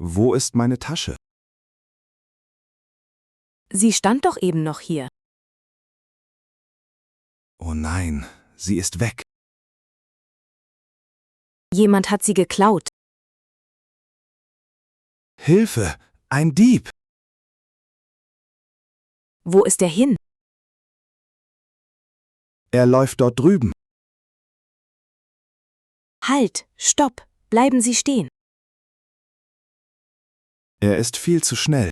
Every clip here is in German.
Wo ist meine Tasche? Sie stand doch eben noch hier. Oh nein, sie ist weg. Jemand hat sie geklaut. Hilfe! Ein Dieb! Wo ist er hin? Er läuft dort drüben. Halt, stopp, bleiben Sie stehen. Er ist viel zu schnell.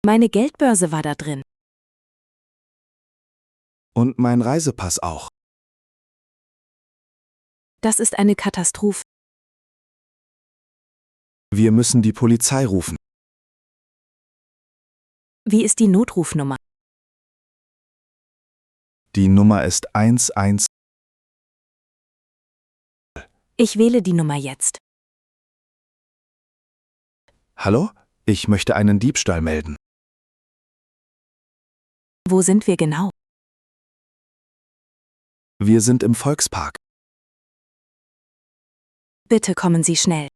Meine Geldbörse war da drin. Und mein Reisepass auch. Das ist eine Katastrophe. Wir müssen die Polizei rufen. Wie ist die Notrufnummer? Die Nummer ist 11. Ich wähle die Nummer jetzt. Hallo? Ich möchte einen Diebstahl melden. Wo sind wir genau? Wir sind im Volkspark. Bitte kommen Sie schnell.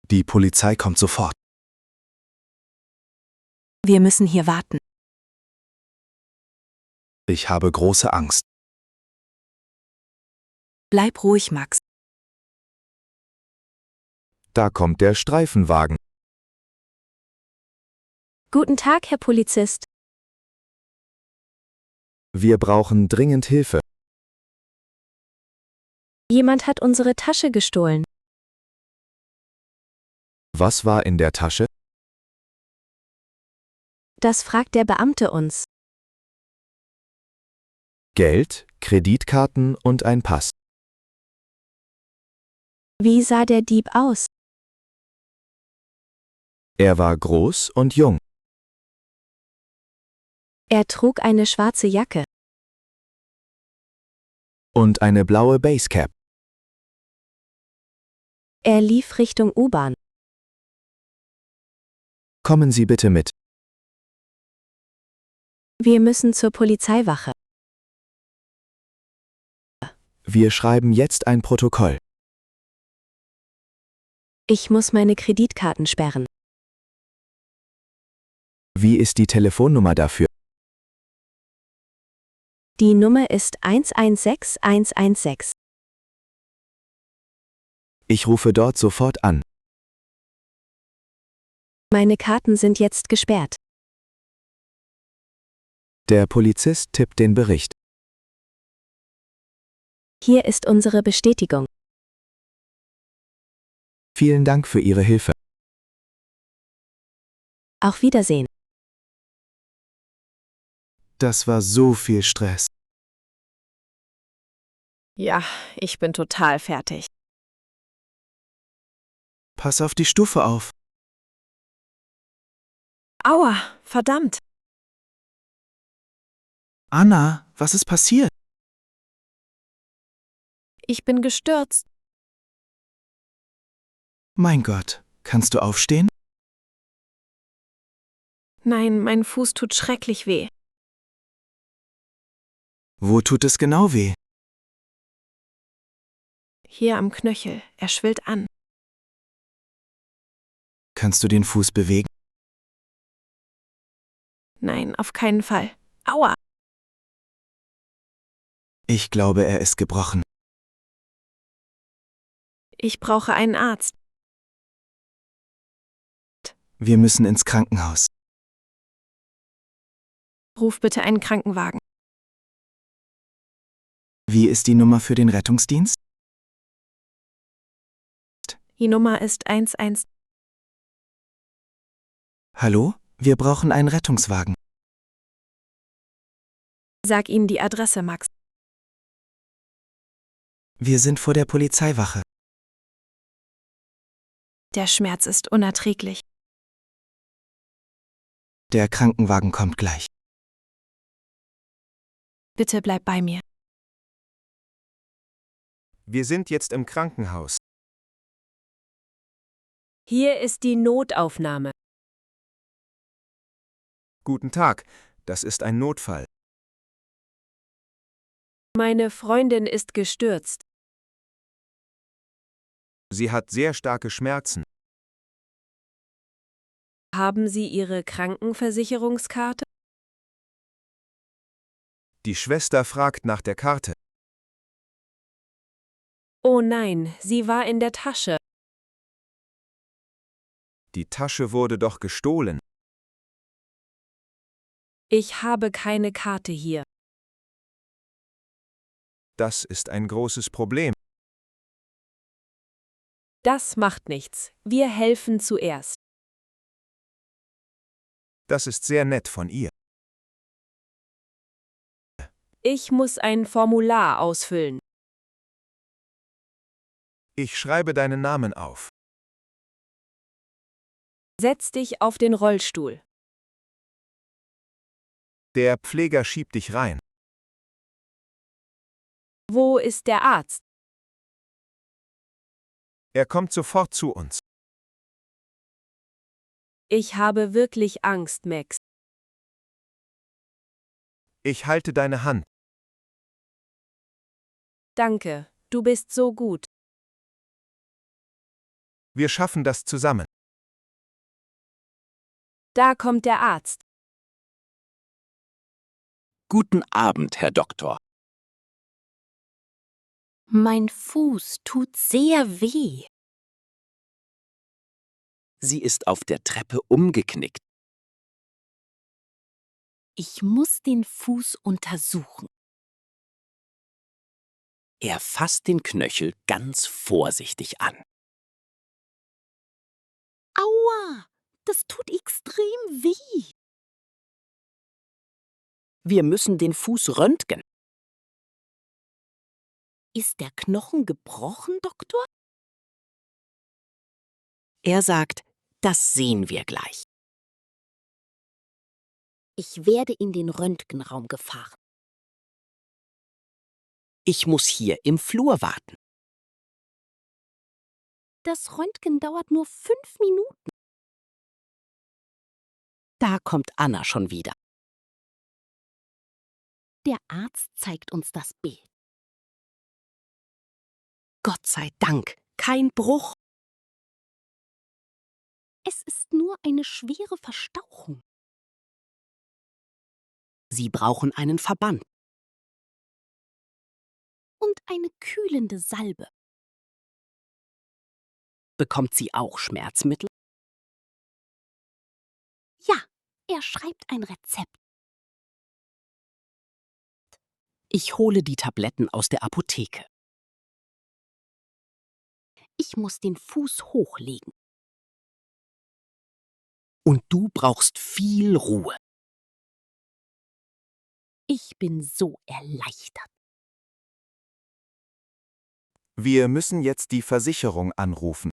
Die Polizei kommt sofort. Wir müssen hier warten. Ich habe große Angst. Bleib ruhig, Max. Da kommt der Streifenwagen. Guten Tag, Herr Polizist. Wir brauchen dringend Hilfe. Jemand hat unsere Tasche gestohlen. Was war in der Tasche? Das fragt der Beamte uns. Geld, Kreditkarten und ein Pass. Wie sah der Dieb aus? Er war groß und jung. Er trug eine schwarze Jacke. Und eine blaue Basecap. Er lief Richtung U-Bahn. Kommen Sie bitte mit. Wir müssen zur Polizeiwache. Wir schreiben jetzt ein Protokoll. Ich muss meine Kreditkarten sperren. Wie ist die Telefonnummer dafür? Die Nummer ist 116116. Ich rufe dort sofort an. Meine Karten sind jetzt gesperrt. Der Polizist tippt den Bericht. Hier ist unsere Bestätigung. Vielen Dank für Ihre Hilfe. Auf Wiedersehen. Das war so viel Stress. Ja, ich bin total fertig. Pass auf die Stufe auf. Aua, verdammt. Anna, was ist passiert? Ich bin gestürzt. Mein Gott, kannst du aufstehen? Nein, mein Fuß tut schrecklich weh. Wo tut es genau weh? Hier am Knöchel, er schwillt an. Kannst du den Fuß bewegen? Nein, auf keinen Fall. Aua. Ich glaube, er ist gebrochen. Ich brauche einen Arzt. Wir müssen ins Krankenhaus. Ruf bitte einen Krankenwagen. Wie ist die Nummer für den Rettungsdienst? Die Nummer ist 11. Hallo? Wir brauchen einen Rettungswagen. Sag ihnen die Adresse, Max. Wir sind vor der Polizeiwache. Der Schmerz ist unerträglich. Der Krankenwagen kommt gleich. Bitte bleib bei mir. Wir sind jetzt im Krankenhaus. Hier ist die Notaufnahme. Guten Tag, das ist ein Notfall. Meine Freundin ist gestürzt. Sie hat sehr starke Schmerzen. Haben Sie Ihre Krankenversicherungskarte? Die Schwester fragt nach der Karte. Oh nein, sie war in der Tasche. Die Tasche wurde doch gestohlen. Ich habe keine Karte hier. Das ist ein großes Problem. Das macht nichts. Wir helfen zuerst. Das ist sehr nett von ihr. Ich muss ein Formular ausfüllen. Ich schreibe deinen Namen auf. Setz dich auf den Rollstuhl. Der Pfleger schiebt dich rein. Wo ist der Arzt? Er kommt sofort zu uns. Ich habe wirklich Angst, Max. Ich halte deine Hand. Danke, du bist so gut. Wir schaffen das zusammen. Da kommt der Arzt. Guten Abend, Herr Doktor. Mein Fuß tut sehr weh. Sie ist auf der Treppe umgeknickt. Ich muss den Fuß untersuchen. Er fasst den Knöchel ganz vorsichtig an. Aua, das tut extrem weh. Wir müssen den Fuß röntgen. Ist der Knochen gebrochen, Doktor? Er sagt, das sehen wir gleich. Ich werde in den Röntgenraum gefahren. Ich muss hier im Flur warten. Das Röntgen dauert nur 5 Minuten. Da kommt Anna schon wieder. Der Arzt zeigt uns das Bild. Gott sei Dank, kein Bruch. Es ist nur eine schwere Verstauchung. Sie brauchen einen Verband. Und eine kühlende Salbe. Bekommt sie auch Schmerzmittel? Ja, er schreibt ein Rezept. Ich hole die Tabletten aus der Apotheke. Ich muss den Fuß hochlegen. Und du brauchst viel Ruhe. Ich bin so erleichtert. Wir müssen jetzt die Versicherung anrufen.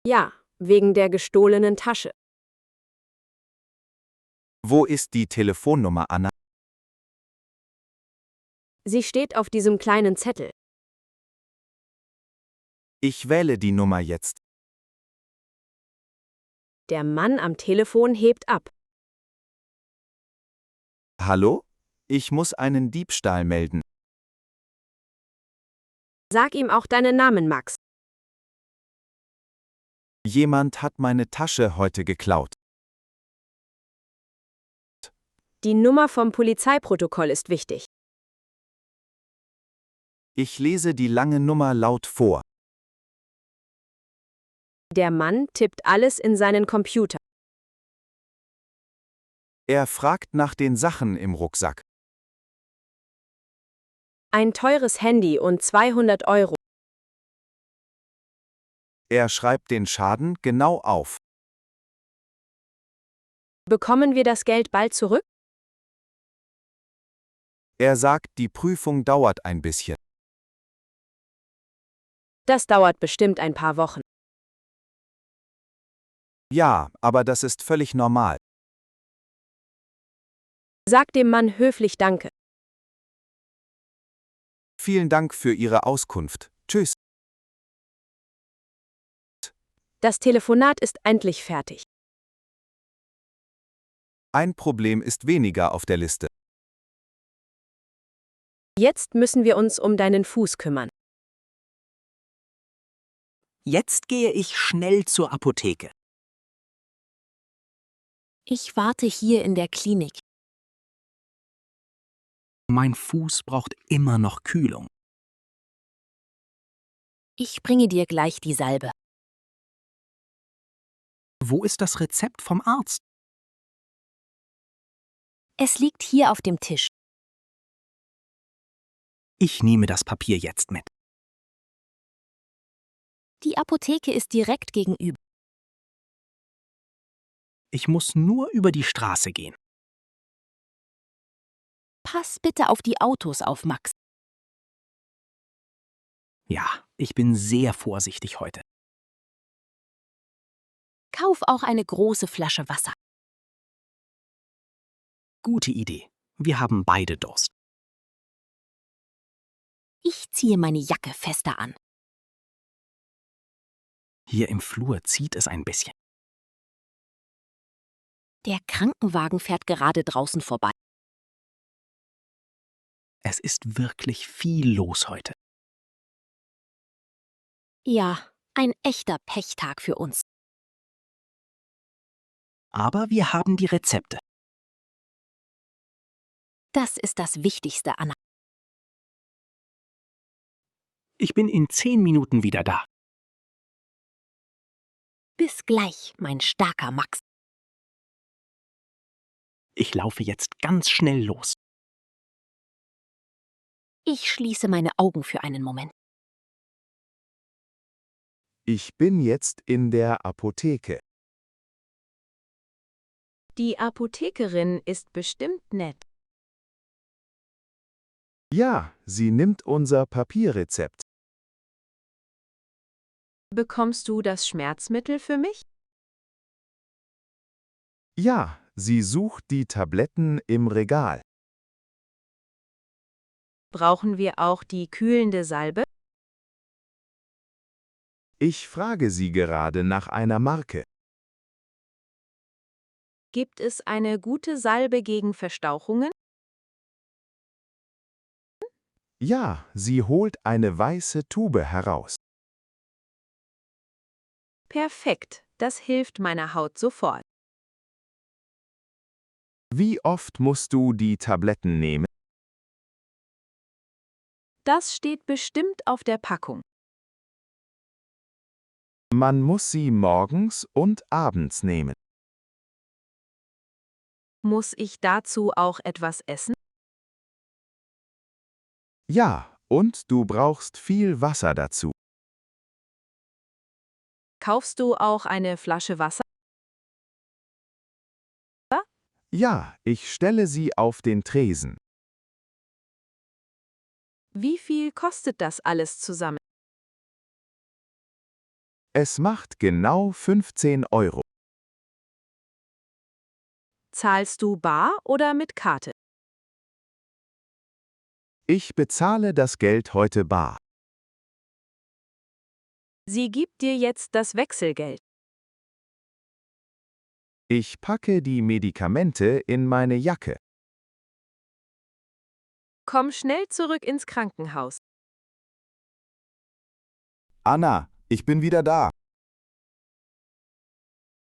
Ja, wegen der gestohlenen Tasche. Wo ist die Telefonnummer, Anna? Sie steht auf diesem kleinen Zettel. Ich wähle die Nummer jetzt. Der Mann am Telefon hebt ab. Hallo? Ich muss einen Diebstahl melden. Sag ihm auch deinen Namen, Max. Jemand hat meine Tasche heute geklaut. Die Nummer vom Polizeiprotokoll ist wichtig. Ich lese die lange Nummer laut vor. Der Mann tippt alles in seinen Computer. Er fragt nach den Sachen im Rucksack. Ein teures Handy und 200 Euro. Er schreibt den Schaden genau auf. Bekommen wir das Geld bald zurück? Er sagt, die Prüfung dauert ein bisschen. Das dauert bestimmt ein paar Wochen. Ja, aber das ist völlig normal. Sag dem Mann höflich Danke. Vielen Dank für Ihre Auskunft. Tschüss. Das Telefonat ist endlich fertig. Ein Problem ist weniger auf der Liste. Jetzt müssen wir uns um deinen Fuß kümmern. Jetzt gehe ich schnell zur Apotheke. Ich warte hier in der Klinik. Mein Fuß braucht immer noch Kühlung. Ich bringe dir gleich die Salbe. Wo ist das Rezept vom Arzt? Es liegt hier auf dem Tisch. Ich nehme das Papier jetzt mit. Die Apotheke ist direkt gegenüber. Ich muss nur über die Straße gehen. Pass bitte auf die Autos auf, Max. Ja, ich bin sehr vorsichtig heute. Kauf auch eine große Flasche Wasser. Gute Idee. Wir haben beide Durst. Ich ziehe meine Jacke fester an. Hier im Flur zieht es ein bisschen. Der Krankenwagen fährt gerade draußen vorbei. Es ist wirklich viel los heute. Ja, ein echter Pechtag für uns. Aber wir haben die Rezepte. Das ist das Wichtigste, Anna. Ich bin in 10 Minuten wieder da. Bis gleich, mein starker Max. Ich laufe jetzt ganz schnell los. Ich schließe meine Augen für einen Moment. Ich bin jetzt in der Apotheke. Die Apothekerin ist bestimmt nett. Ja, sie nimmt unser Papierrezept. Bekommst du das Schmerzmittel für mich? Ja, sie sucht die Tabletten im Regal. Brauchen wir auch die kühlende Salbe? Ich frage sie gerade nach einer Marke. Gibt es eine gute Salbe gegen Verstauchungen? Ja, sie holt eine weiße Tube heraus. Perfekt, das hilft meiner Haut sofort. Wie oft musst du die Tabletten nehmen? Das steht bestimmt auf der Packung. Man muss sie morgens und abends nehmen. Muss ich dazu auch etwas essen? Ja, und du brauchst viel Wasser dazu. Kaufst du auch eine Flasche Wasser? Ja, ich stelle sie auf den Tresen. Wie viel kostet das alles zusammen? Es macht genau 15 Euro. Zahlst du bar oder mit Karte? Ich bezahle das Geld heute bar. Sie gibt dir jetzt das Wechselgeld. Ich packe die Medikamente in meine Jacke. Komm schnell zurück ins Krankenhaus. Anna, ich bin wieder da.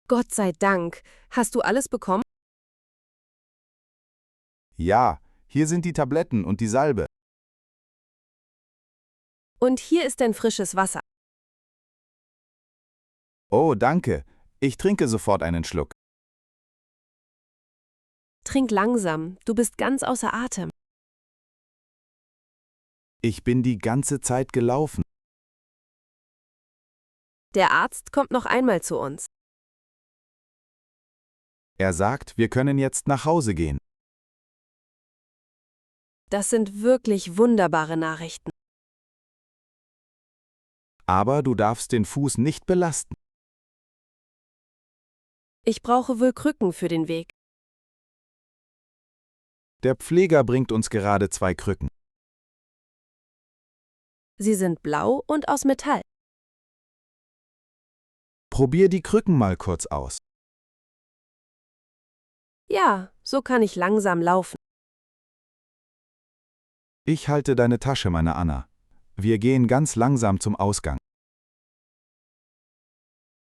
Gott sei Dank. Hast du alles bekommen? Ja, hier sind die Tabletten und die Salbe. Und hier ist dein frisches Wasser. Oh, danke. Ich trinke sofort einen Schluck. Trink langsam, du bist ganz außer Atem. Ich bin die ganze Zeit gelaufen. Der Arzt kommt noch einmal zu uns. Er sagt, wir können jetzt nach Hause gehen. Das sind wirklich wunderbare Nachrichten. Aber du darfst den Fuß nicht belasten. Ich brauche wohl Krücken für den Weg. Der Pfleger bringt uns gerade 2 Krücken. Sie sind blau und aus Metall. Probier die Krücken mal kurz aus. Ja, so kann ich langsam laufen. Ich halte deine Tasche, meine Anna. Wir gehen ganz langsam zum Ausgang.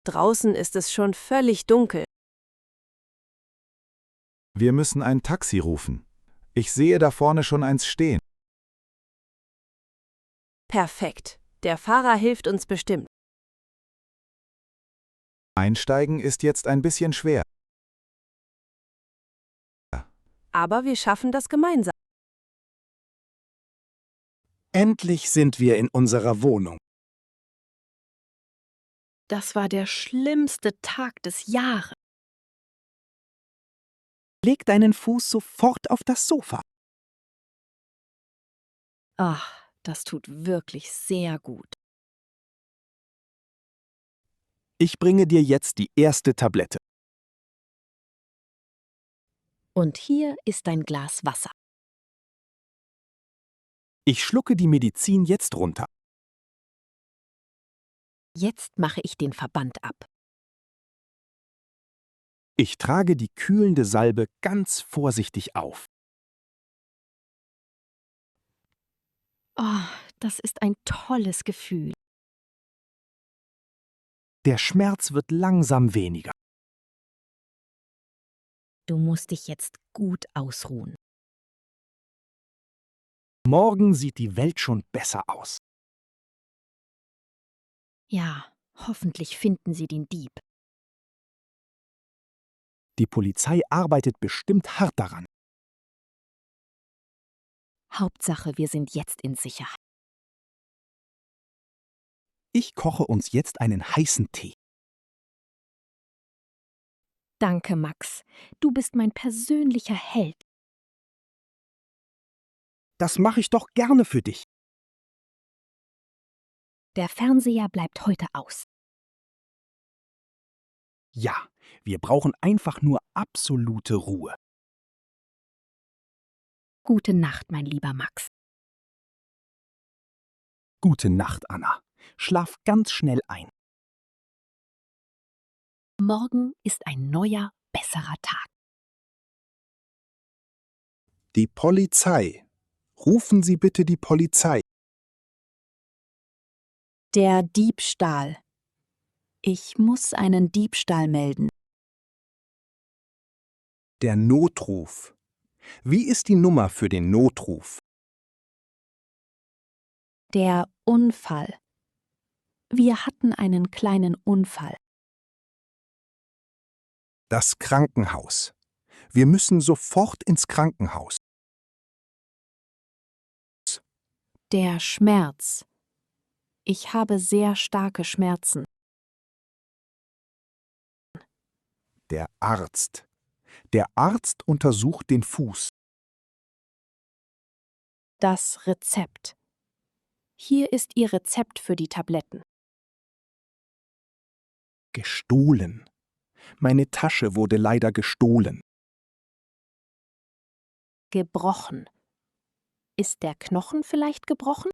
Draußen ist es schon völlig dunkel. Wir müssen ein Taxi rufen. Ich sehe da vorne schon eins stehen. Perfekt. Der Fahrer hilft uns bestimmt. Einsteigen ist jetzt ein bisschen schwer. Aber wir schaffen das gemeinsam. Endlich sind wir in unserer Wohnung. Das war der schlimmste Tag des Jahres. Leg deinen Fuß sofort auf das Sofa. Ach, das tut wirklich sehr gut. Ich bringe dir jetzt die erste Tablette. Und hier ist dein Glas Wasser. Ich schlucke die Medizin jetzt runter. Jetzt mache ich den Verband ab. Ich trage die kühlende Salbe ganz vorsichtig auf. Oh, das ist ein tolles Gefühl. Der Schmerz wird langsam weniger. Du musst dich jetzt gut ausruhen. Morgen sieht die Welt schon besser aus. Ja, hoffentlich finden sie den Dieb. Die Polizei arbeitet bestimmt hart daran. Hauptsache, wir sind jetzt in Sicherheit. Ich koche uns jetzt einen heißen Tee. Danke, Max. Du bist mein persönlicher Held. Das mache ich doch gerne für dich. Der Fernseher bleibt heute aus. Ja, wir brauchen einfach nur absolute Ruhe. Gute Nacht, mein lieber Max. Gute Nacht, Anna. Schlaf ganz schnell ein. Morgen ist ein neuer, besserer Tag. Die Polizei. Rufen Sie bitte die Polizei. Der Diebstahl. Ich muss einen Diebstahl melden. Der Notruf. Wie ist die Nummer für den Notruf? Der Unfall. Wir hatten einen kleinen Unfall. Das Krankenhaus. Wir müssen sofort ins Krankenhaus. Der Schmerz. Ich habe sehr starke Schmerzen. Der Arzt. Der Arzt untersucht den Fuß. Das Rezept. Hier ist Ihr Rezept für die Tabletten. Gestohlen. Meine Tasche wurde leider gestohlen. Gebrochen. Ist der Knochen vielleicht gebrochen?